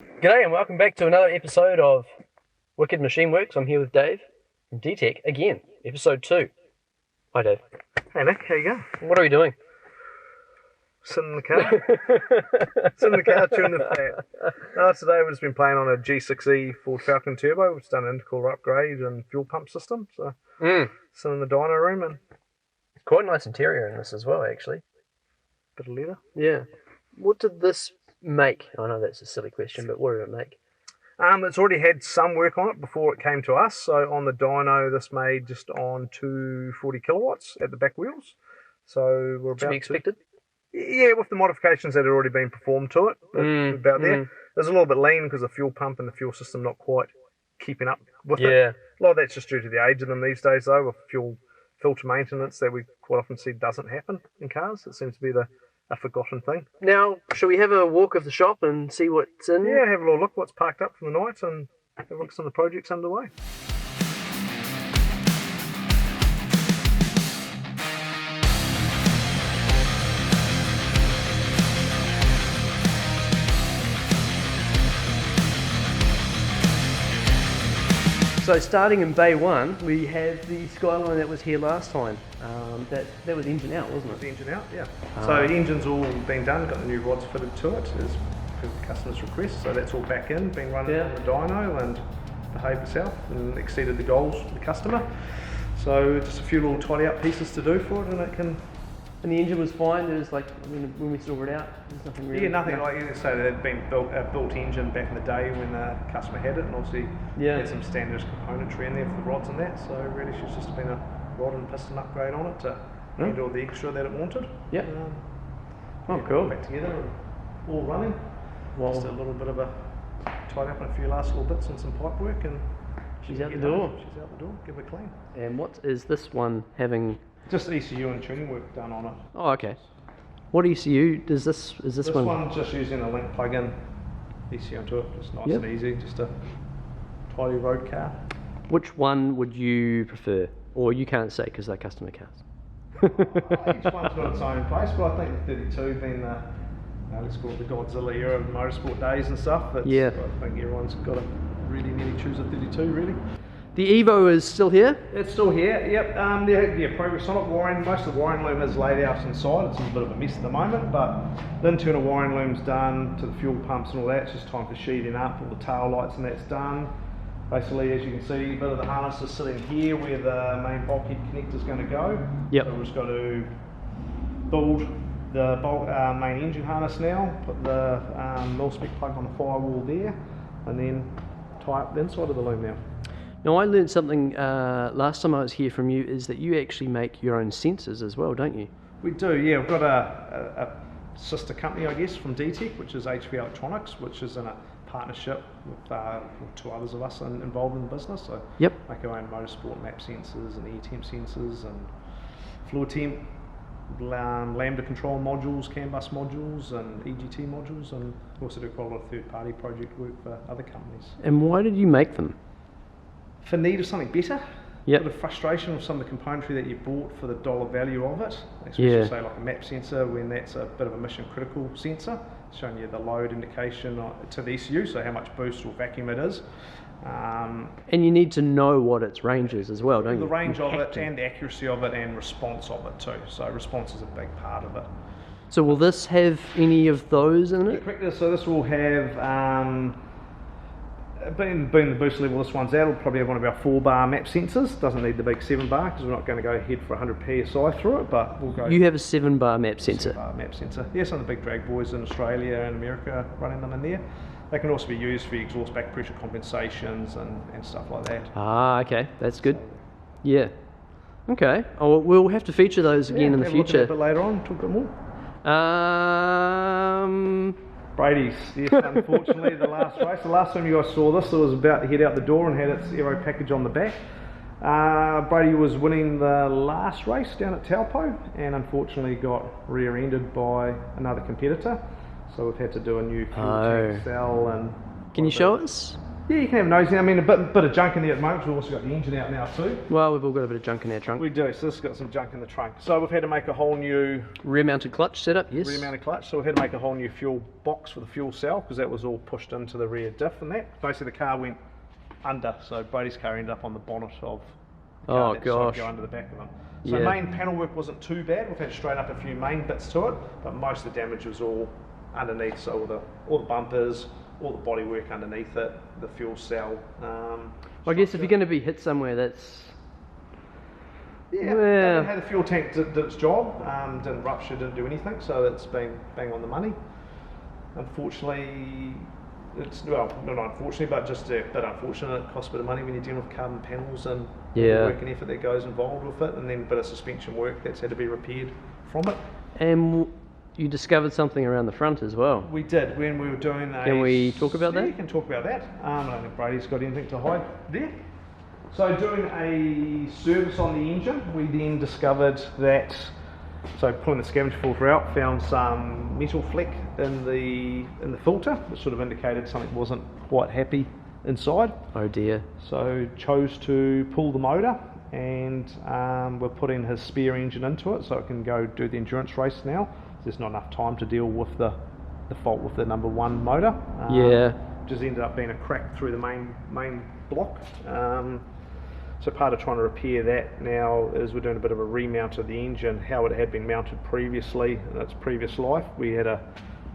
G'day and welcome back to another episode of Wicked Machine Works. I'm here with Dave from D-Tech again, episode 2. Hi Dave. Hey Nick, how you going? What are we doing? Sitting in the car. Sitting in the car, chewing the fat. Today we've just been playing on a G6E Ford Falcon Turbo. We've done an intercooler upgrade and fuel pump system. So sitting in the dyno room and It's quite a nice interior in this as well, actually. bit of leather. Yeah. What did this make? I know that's a silly question, but what did it make? It's already had some work on it before it came to us. So on the dyno, this made just on 240 kilowatts at the back wheels. So we're about To be expected? Yeah, with the modifications that had already been performed to it, about there. It was a little bit lean because the fuel pump and the fuel system not quite keeping up with it. Yeah. A lot of that's just due to the age of them these days, though, with fuel filter maintenance that we quite often see doesn't happen in cars. It seems to be a forgotten thing. Now, shall we have a walk of the shop and see what's in? Yeah, have a little look what's parked up for the night and have a look at some of the projects underway. So starting in bay 1, we have the Skyline that was here last time. That was engine out, wasn't it? The engine out, yeah. So the engine's all been done, got the new rods fitted to it as per the customer's request. So that's all back in, been running on the dyno and behaved itself and exceeded the goals for the customer. So just a few little tidy up pieces to do for it and it can... And the engine was fine. There's like, I mean, when we saw it out, there's nothing really. Yeah, nothing like you say. It had been a built engine back in the day when the customer had it, and obviously had some standard componentry in there for the rods and that. So really, she's just been a rod and piston upgrade on it to handle all the extra that it wanted. Yeah. Cool. Back together, and all running. Well, Just a little bit of a tidy up on a few last little bits and some pipe work, and she's out the door. She's out the door. Give her clean. And what is this one having? Just ECU and tuning work done on it. Oh, okay. What ECU does this? Is this one? This one's just using a link plug-in ECU into it. Just nice and easy. Just a tidy road car. Which one would you prefer? Or you can't say because they're customer cars. Each one's got its own place, but I think the 32 being the, let's call it the Godzilla era of motorsport days and stuff. I think everyone's got to really nearly choose a 32 really. The Evo is still here? It's still here, yep. The progress on it, wiring, most of the wiring loom is laid out inside. It's a bit of a mess at the moment, but the internal wiring loom's done to the fuel pumps and all that. It's just time for sheathing up, all the tail lights and that's done. Basically, as you can see, a bit of the harness is sitting here where the main bulkhead connector is going to go. Yep. So we've just got to build the main engine harness now, put the mil-spec plug on the firewall there, and then tie up the inside of the loom now. Now I learned something last time I was here from you, is that you actually make your own sensors as well, don't you? We do, yeah. We've got a sister company, I guess, from Dtech, which is HV Electronics, which is in a partnership with two others of us involved in the business. So make our own motorsport map sensors and e-temp sensors and fluid temp, lambda control modules, CAN bus modules and EGT modules, and we also do quite a lot of third-party project work for other companies. And why did you make them? For need of something better. Yep. A bit of frustration with some of the componentry that you bought for the dollar value of it. Especially say like a map sensor, when that's a bit of a mission critical sensor, showing you the load indication to the ECU, so how much boost or vacuum it is. And you need to know what its range is as well, don't you? The range of it and the accuracy of it and response of it too. So response is a big part of it. So will this have any of those in it? Correct. So this will have being the boost level this one's at, it'll probably have one of our 4-bar map sensors. Doesn't need the big 7-bar because we're not going to go ahead for 100 psi through it, but we'll go. You have a 7-bar map sensor. 7-bar map sensor. Yeah, some of the big drag boys in Australia and America running them in there. They can also be used for exhaust back pressure compensations and stuff like that. Ah, okay, that's good. Yeah. Okay. Oh, we'll have to feature those again in the future. A bit later on, talk a bit more. Brady's, yes, unfortunately, the last race. The last time you guys saw this, it was about to head out the door and had its aero package on the back. Brady was winning the last race down at Taupo and unfortunately got rear-ended by another competitor. So we've had to do a new fuel tank cell and... Can you show us? Yeah, you can have a nosy. I mean, a bit of junk in there at the moment. We've also got the engine out now too. Well, we've all got a bit of junk in our trunk. We do, so this has got some junk in the trunk. So we've had to make a whole new... Rear-mounted clutch setup, yes. Rear-mounted clutch, so we've had to make a whole new fuel box for the fuel cell, because that was all pushed into the rear diff and that. Basically the car went under, so Brady's car ended up on the bonnet of the car. Oh gosh. Go under the back of them. So main panel work wasn't too bad. We've had to straighten up a few main bits to it, but most of the damage was all underneath, so all the bumpers, all the body work underneath it, the fuel cell. I guess if you're going to be hit somewhere, that's... Yeah, the fuel tank did its job, didn't rupture, didn't do anything, so it's been bang on the money. Unfortunately, it's, well, not unfortunately, but just a bit unfortunate. It costs a bit of money when you're dealing with carbon panels and the work and effort that goes involved with it, and then a bit of suspension work that's had to be repaired from it. And you discovered something around the front as well. We did when we were doing a... Can we talk about that? Yeah, you can talk about that. I don't think Brady's got anything to hide there. So doing a service on the engine, we then discovered that, so pulling the scavenger filter out, found some metal fleck in the filter, which sort of indicated something wasn't quite happy inside. Oh dear. So chose to pull the motor, and we're putting his spare engine into it so it can go do the endurance race now. There's not enough time to deal with the fault with the number one motor. Just ended up being a crack through the main block. So part of trying to repair that now is we're doing a bit of a remount of the engine, how it had been mounted previously in its previous life. We had a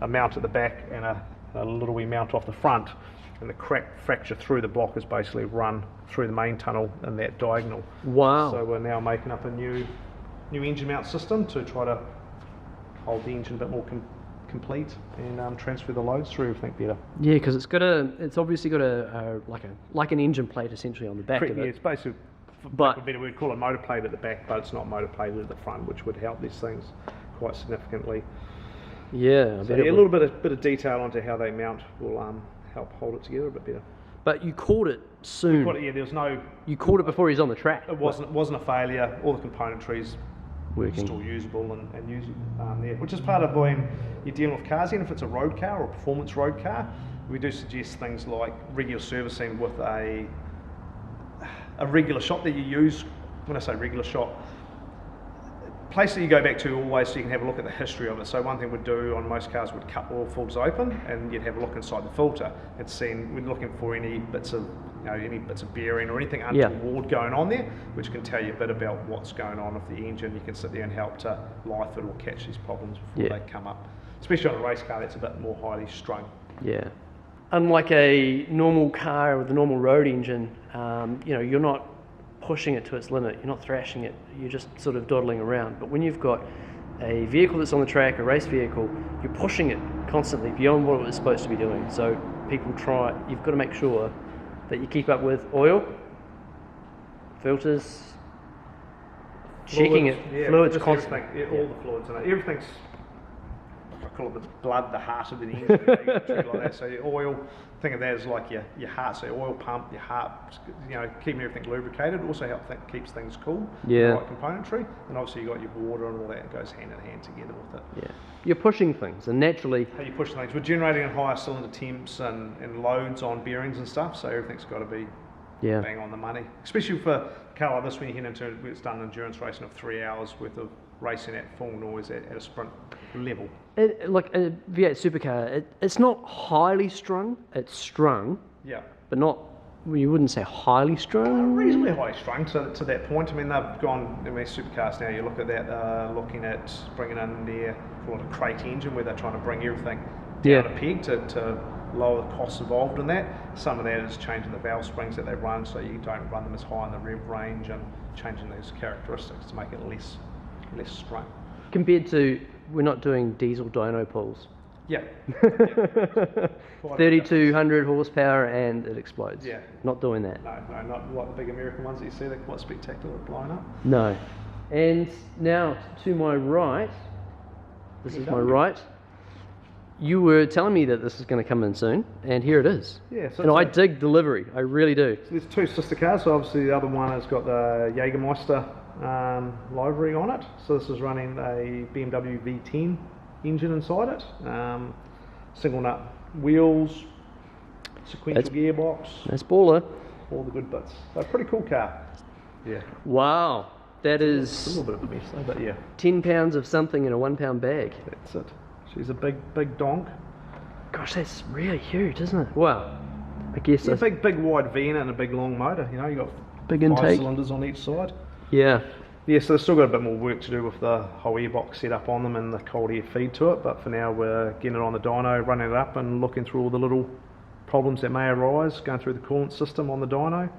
mount at the back and a little wee mount off the front, and the fracture through the block is basically run through the main tunnel in that diagonal. Wow. So we're now making up a new engine mount system to try to hold the engine a bit more complete and transfer the loads through everything better. Yeah, because it's obviously got like an engine plate essentially on the back of it. Yeah, it's basically, but we'd call it motor plate at the back, but it's not motor plated at the front, which would help these things quite significantly. Yeah, so a little bit of detail onto how they mount will help hold it together a bit better. But you caught it soon. There was no. You caught it before he's on the track. It wasn't a failure. All the componentry's working, still usable and usable there, which is part of when you're dealing with cars. Even if it's a road car or a performance road car, we do suggest things like regular servicing with a regular shop that you use. When I say regular shop, place that you go back to always so you can have a look at the history of it. So one thing we'd do on most cars would cut oil filters open, and you'd have a look inside the filter and seeing, we're looking for any bits of bearing or anything untoward going on there, which can tell you a bit about what's going on with the engine. You can sit there and help to life it or catch these problems before they come up. Especially on a race car that's a bit more highly strung. Yeah. Unlike a normal car with a normal road engine, you're not pushing it to its limit, you're not thrashing it, you're just sort of dawdling around. But when you've got a vehicle that's on the track, a race vehicle, you're pushing it constantly beyond what it was supposed to be doing. So you've got to make sure that you keep up with oil, filters, checking fluids constantly. All the fluids in it. Everything's, I call it the blood, the heart of the engine. Like that. So your oil, think of that as like your heart. So your oil pump, your heart, keeping everything lubricated. Also keeps things cool. Yeah. Right componentry, and obviously you got your water and all that. It goes hand in hand together with it. Yeah. You're pushing things, and naturally. How you push things. We're generating at higher cylinder temps and loads on bearings and stuff. So everything's got to be bang on the money. Especially for a car like this, when you head into it's done endurance racing of 3 hours worth of racing at full noise at a sprint level. Like a V8 supercar, it's not highly strung. It's strung. Yeah. But not. You wouldn't say highly strung. Reasonably highly strung to that point. I mean, they've gone. In these supercars now, you look at that. Looking at bringing in their call it a crate engine, where they're trying to bring everything down a peg to lower the costs involved in that. Some of that is changing the valve springs that they run, so you don't run them as high in the rev range, and changing those characteristics to make it less strung. Compared to, we're not doing diesel dyno pulls. Yeah. 3,200 horsepower and it explodes. Yeah. Not doing that. No, not like the big American ones that you see. They're quite spectacular at blowing up. No. And now to my right, this is my right. You were telling me that this is going to come in soon, and here it is. Yeah. So and I dig delivery. I really do. So there's two sister cars. So obviously the other one has got the Jägermeister livery on it. So this is running a BMW V10 engine inside it. Single nut wheels, sequential gearbox. That's baller. All the good bits. So pretty cool car. Yeah. Wow. That is a little bit of a mess though, but yeah. 10 pounds of something in a 1 pound bag. That's it. She's a big donk. Gosh, that's really huge, isn't it? Well, I guess a big wide V in it and a big long motor. You know, you got big 5 intake cylinders on each side. Yeah. Yeah, so they've still got a bit more work to do with the whole airbox set up on them and the cold air feed to it. But for now, we're getting it on the dyno, running it up, and looking through all the little problems that may arise, going through the coolant system on the dyno.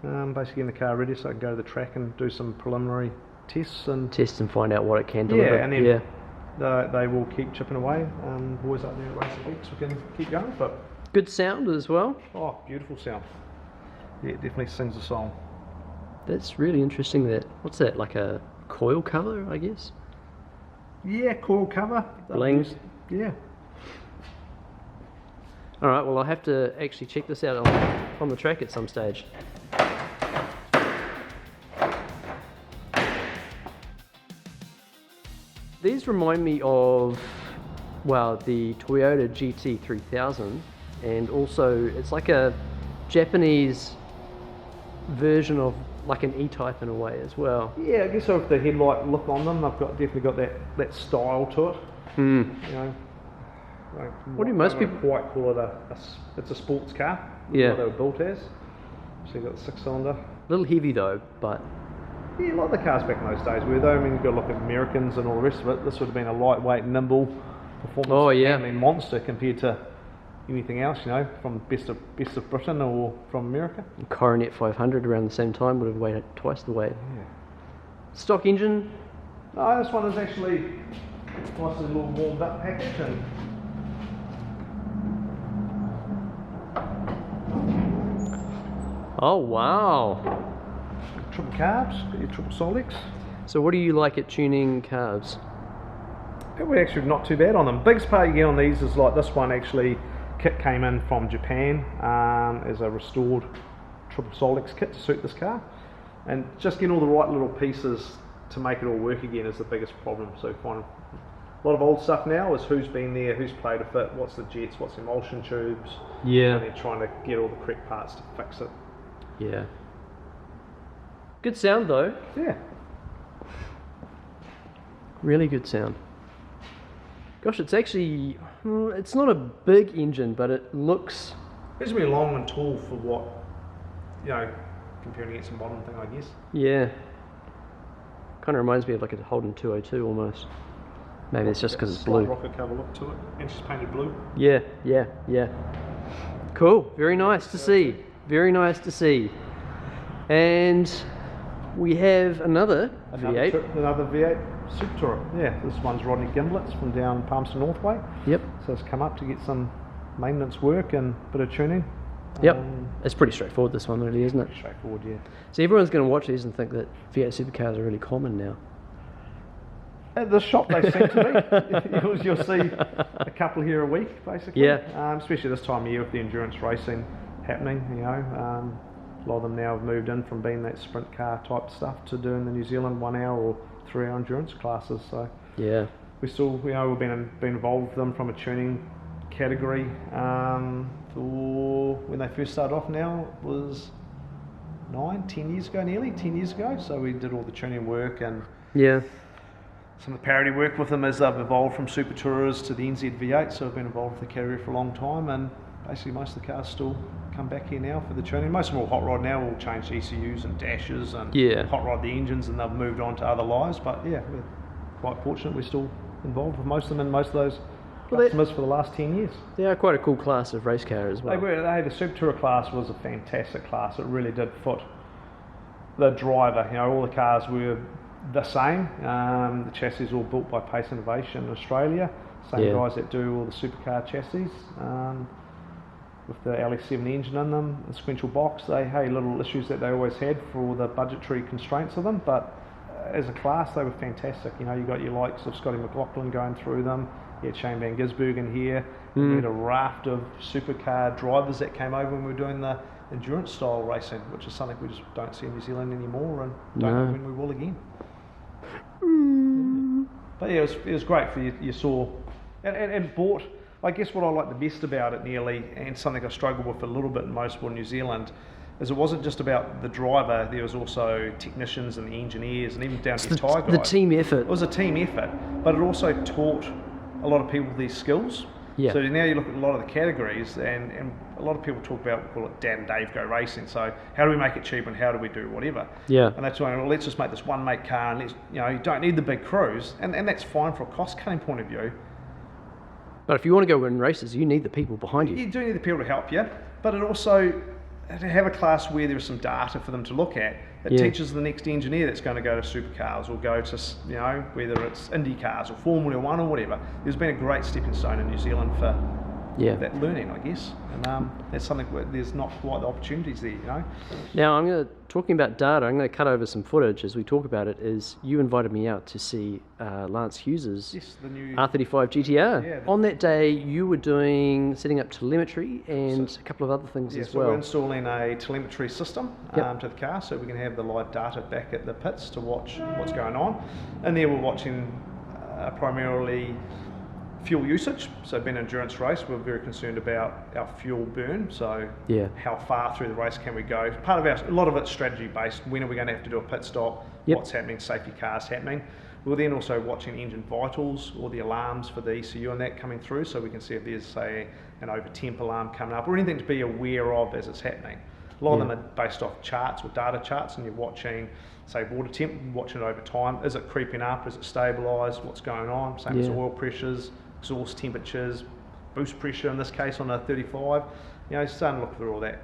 Basically getting the car ready so I can go to the track and do some preliminary tests and find out what it can deliver. Yeah, and then they will keep chipping away. Boys up there at Racing Weeks, we can keep going. But good sound as well. Oh, beautiful sound. Yeah, it definitely sings a song. That's really interesting. What's that? Like a coil cover, I guess. Yeah, coil cover. Blings. Yeah. All right. Well, I'll have to actually check this out on the track at some stage. These remind me of, well, the Toyota GT3000, and also it's like a Japanese version of like an E-Type in a way as well. Yeah, I guess so. With the headlight look on them, they've definitely got that style to it. You know, what do most people quite call it? It's a sports car. Yeah. What they were built as. So you got the 6-cylinder. A little heavy though, but. Yeah, a lot of the cars back in those days were though. I mean, you've got to look at Americans and all the rest of it. This would have been a lightweight, nimble performance monster compared to anything else, you know, from best of Britain or from America. Coronet 500 around the same time would have weighed twice the weight. Yeah. Stock engine? No, this one is actually nice and little warmed up package. And oh wow! Triple carbs, got your triple Solix. So what do you like at tuning carbs? We're actually not too bad on them. Biggest part you get on these is like this one actually, kit came in from Japan as a restored triple Solix kit to suit this car. And just getting all the right little pieces to make it all work again is the biggest problem. So find a lot of old stuff now is who's been there, who's played a fit, what's the jets, what's the emulsion tubes. Yeah. And then trying to get all the correct parts to fix it. Yeah. Good sound though. Yeah. Really good sound. Gosh, it's actually, it's not a big engine, but it looks... It's really long and tall for what, you know, comparing against a modern thing, I guess. Yeah. Kind of reminds me of like a Holden 202 almost. Maybe it's just because it's blue. Rocket cover look to it, and she's painted blue. Yeah. Cool, very nice to see. Very nice to see. And we have another V8. Another V8 Super Tourer. Yeah, this one's Rodney Gimblets from down Palmerston Northway. Yep. So it's come up to get some maintenance work and a bit of tuning. Yep. It's pretty straightforward, this one really, isn't it? Straightforward, yeah. So everyone's going to watch these and think that V8 supercars are really common now. At the shop they seem to be. You'll see a couple here a week, basically. Yeah. Especially this time of year with the endurance racing happening, you know. A lot of them now have moved in from being that sprint car type stuff to doing the New Zealand 1 hour or 3 hour endurance classes. So yeah, we still, you know, we've been involved with them from a tuning category. For when they first started off, now it was 10 years ago, nearly 10 years ago. So we did all the tuning work and some of the parity work with them as they've evolved from Super Tourers to the NZ V8. So we've been involved with the category for a long time, and basically most of the cars still come back here now for the tuning. Most of them all hot rod now, all changed ECUs and dashes and hot rod the engines, and they've moved on to other lives. But yeah, we're quite fortunate we're still involved with most of them and most of those customers for the last 10 years. They are quite a cool class of race car as well. The Super Tourer class was a fantastic class. It really did foot the driver. You know, all the cars were the same. The chassis all built by Pace Innovation in Australia. Same guys that do all the supercar chassis. With the LS7 engine in them, the sequential box, little issues that they always had for the budgetary constraints of them, but as a class they were fantastic. You know, you got your likes of Scotty McLaughlin going through them, you had Shane Van Gisbergen here, you had a raft of supercar drivers that came over when we were doing the endurance style racing, which is something we just don't see in New Zealand anymore, and don't know when we will again. But yeah, it was great for you saw, and bought I guess what I like the best about it nearly, and something I struggle with a little bit in motorsport New Zealand, is it wasn't just about the driver, there was also technicians and the engineers and even down to the tyre guys. The team effort. It was a team effort, but it also taught a lot of people these skills. Yeah. So now you look at a lot of the categories, and a lot of people talk about, we call it Dad and Dave go racing. So how do we make it cheap and how do we do whatever? Yeah. And that's why, well, let's just make this one make car, and you don't need the big crews, and that's fine for a cost cutting point of view. But if you want to go win races, you need the people behind you. You do need the people to help you, but it also, to have a class where there's some data for them to look at, it teaches the next engineer that's going to go to supercars or go to, whether it's Indy cars or Formula One or whatever. There's been a great stepping stone in New Zealand for that learning, I guess. And that's something where there's not quite the opportunities there, Now, talking about data, I'm going to cut over some footage as we talk about it, is you invited me out to see Lance Hughes' the new R35 GT3. Yeah, on that day, you were setting up telemetry and a couple of other things as well. So we're installing a telemetry system to the car, so we can have the live data back at the pits to watch what's going on. And there we're watching primarily fuel usage. So being an endurance race, we're very concerned about our fuel burn. So how far through the race can we go? A lot of it's strategy based. When are we going to have to do a pit stop? What's happening? Safety cars happening. We're then also watching engine vitals or the alarms for the ECU and that coming through, so we can see if there's, say, an over temp alarm coming up or anything to be aware of as it's happening. A lot of them are based off charts or data charts, and you're watching, say, water temp, watching it over time. Is it creeping up? Is it stabilised? What's going on? Same as oil pressures, exhaust temperatures, boost pressure in this case on a 35. Starting to look through all that.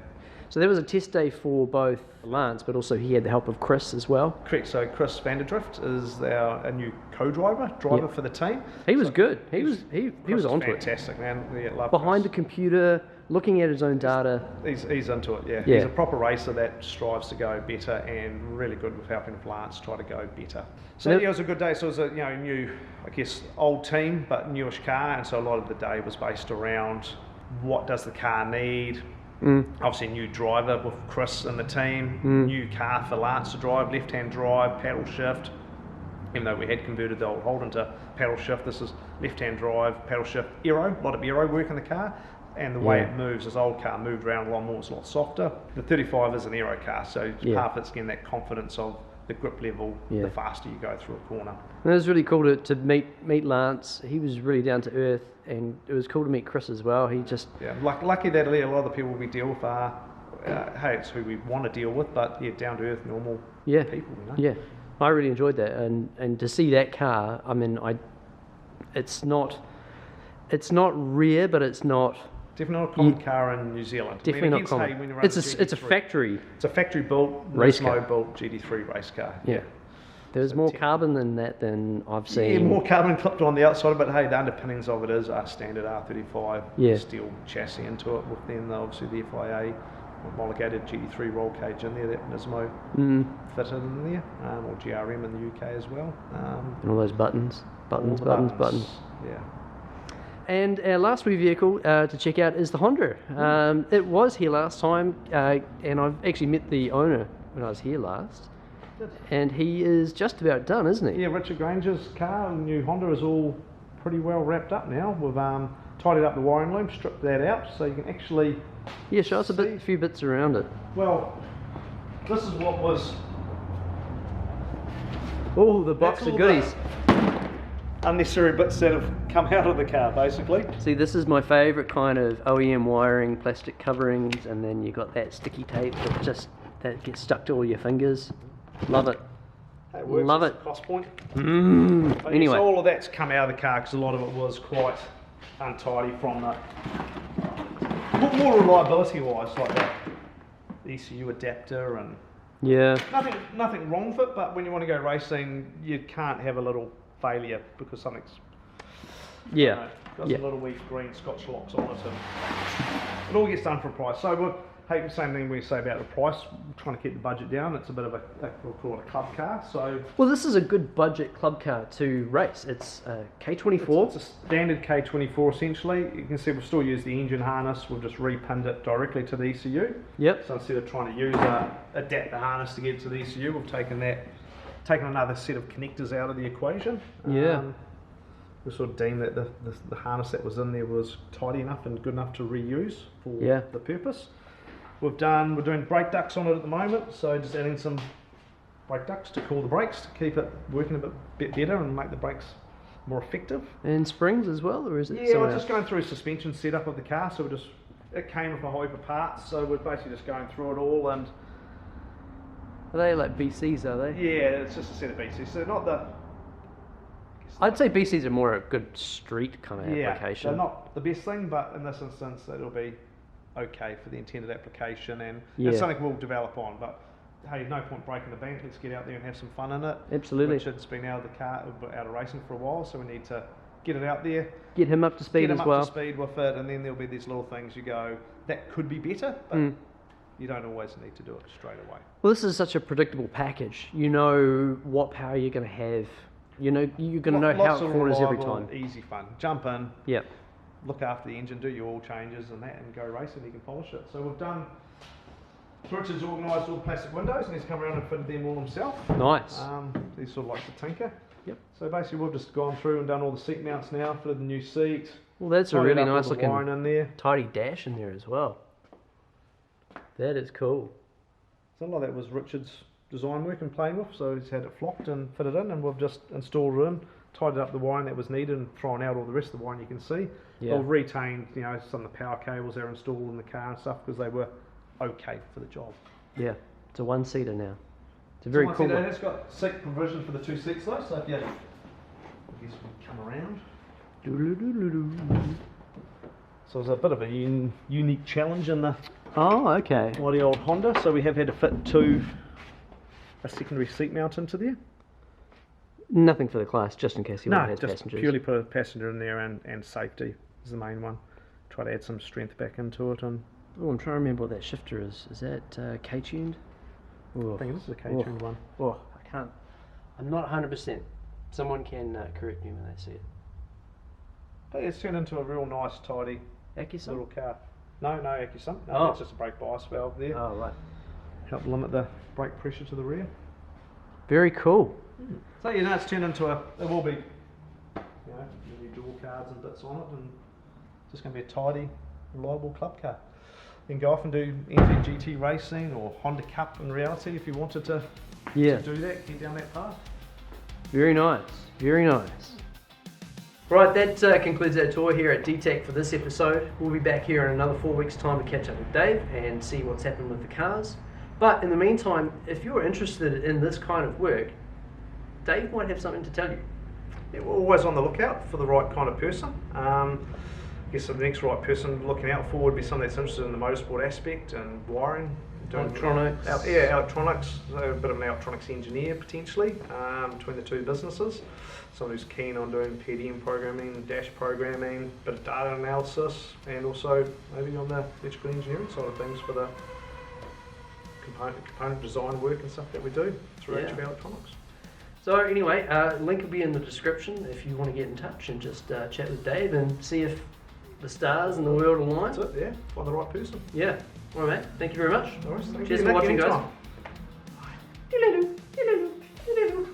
So there was a test day for both Lance, but also he had the help of Chris as well. Correct. So Chris Vanderdrift is a new co-driver for the team. He was good. He was onto it. Fantastic, man. Love behind Chris. the computer, looking at his own data. He's into it. Yeah. He's a proper racer that strives to go better and really good with helping Lance try to go better. So it was a good day. So it was a new, I guess, old team but newish car, and so a lot of the day was based around what does the car need. Obviously, new driver with Chris and the team. New car for Lance to drive, left-hand drive, paddle shift. Even though we had converted the old Holden to paddle shift, this is left-hand drive, paddle shift, aero. A lot of aero work in the car, and the way it moves, this old car moved around a lot more. It's a lot softer. The 35 is an aero car, so part of it's getting that confidence of the grip level, the faster you go through a corner. And it was really cool to meet Lance. He was really down to earth, and it was cool to meet Chris as well. He just lucky that a lot of the people we deal with are it's who we want to deal with, but down to earth, normal people. Yeah, I really enjoyed that, and to see that car. I mean, it's not rare, but it's not. Definitely not a common car in New Zealand. Definitely not common. It's a factory. It's a factory built, nismo built GT3 race car. Yeah. There's more carbon than that than I've seen. Yeah, more carbon clipped on the outside, but hey, the underpinnings of it is our standard R35 steel chassis into it, with then obviously the FIA homologated GT3 roll cage in there, that Nismo fitted in there, or GRM in the UK as well. And all those buttons. Yeah. And our last wee vehicle to check out is the Honda. It was here last time, and I've actually met the owner when I was here last. And he is just about done, isn't he? Yeah, Richard Granger's car, the new Honda, is all pretty well wrapped up now. We've tidied up the wiring loom, stripped that out, so you can actually show us a few bits around it. Well, this is what was... Oh, the box of goodies. Unnecessary bits that have come out of the car, basically. See, this is my favourite kind of OEM wiring, plastic coverings, and then you got that sticky tape that gets stuck to all your fingers. Love it. It works. Love it. Cost point. Anyway, so all of that's come out of the car because a lot of it was quite untidy from the more reliability wise, like that ECU adapter and nothing wrong with it. But when you want to go racing, you can't have a little failure because something's got a little wee green Scotch locks on it, and it all gets done for a price. So the same thing we say about the price. We're trying to keep the budget down. It's a bit of we'll call it a club car. So this is a good budget club car to race. It's a K24. It's a standard K24 essentially. You can see we've still used the engine harness. We've just repinned it directly to the ECU. Yep. So instead of trying to use a adapter harness to get to the ECU, we've taken another set of connectors out of the equation. we sort of deemed that the harness that was in there was tidy enough and good enough to reuse for the purpose. We're doing brake ducts on it at the moment, so just adding some brake ducts to cool the brakes to keep it working a bit better and make the brakes more effective. And springs as well, or is it? Yeah, we're just going through suspension setup of the car, so it came with a whole heap of parts, so we're basically just going through it all. And are they like BCs? Are they? Yeah, it's just a set of BCs. So not the. I'd say BCs are more a good street kind of application. They're not the best thing, but in this instance, it'll be okay for the intended application, and it's something we'll develop on. But hey, no point breaking the bank. Let's get out there and have some fun in it. Absolutely. Richard's been out of the car, out of racing for a while, so we need to get it out there. Get him up to speed as well. Get him up to speed with it, and then there'll be these little things you go, that could be better, but you don't always need to do it straight away. Well, this is such a predictable package. You know what power you're going to have. You know, you're going to know how it corners every time. Easy fun. Jump in. Look after the engine, do your oil changes and that, and go racing. You can polish it. So we've done. Richard's organised all the plastic windows, and he's come around and fitted them all himself. Nice. He sort of likes to tinker. Yep. So basically, we've just gone through and done all the seat mounts now. Fitted the new seat. Well, that's a really nice looking wiring in there. Tidy dash in there as well. That is cool. Something like that was Richard's design work and playing with, so he's had it flocked and fitted in, and we've just installed it in, tidied up the wiring that was needed, and thrown out all the rest of the wiring you can see. Yeah. We've retained, some of the power cables that are installed in the car and stuff because they were okay for the job. Yeah, it's a one-seater now. It's a very cool one. It's got seat provision for the two seats though, so if you, I guess we come around. So it's a bit of a unique challenge in the bloody old Honda. So we have had to fit a secondary seat mount into there. Nothing for the class, just in case you want to have passengers. No, purely put a passenger in there, and safety is the main one. Try to add some strength back into it. And I'm trying to remember what that shifter is. Is that K-tuned? I think this is a K-tuned one. I can't. I'm not 100%. Someone can correct me when they see it. But it's turned into a real nice, tidy little car. No Accusum. No, it's just a brake bias valve there. Oh, right. Help limit the brake pressure to the rear. Very cool. So it's turned into it will be, many dual cards and bits on it, and it's just going to be a tidy, reliable club car. You can go off and do GT racing or Honda Cup in reality if you wanted to do that, get down that path. Very nice, very nice. Right, that concludes our tour here at Dtech for this episode. We'll be back here in another 4 weeks' time to catch up with Dave and see what's happened with the cars. But in the meantime, if you're interested in this kind of work, Dave might have something to tell you. Yeah, we're always on the lookout for the right kind of person. I guess the next right person looking out for would be someone that's interested in the motorsport aspect and wiring. Electronics. Electronics. So a bit of an electronics engineer potentially between the two businesses. Someone who's keen on doing PDM programming, dash programming, bit of data analysis, and also maybe on the electrical engineering side of things for the component design work and stuff that we do through HV Electronics. So anyway, link will be in the description if you want to get in touch and just chat with Dave and see if the stars in the world align. That's it, find the right person. Yeah. All right, mate. Thank you very much. No worries. Cheers for watching, guys.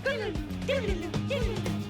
Bye.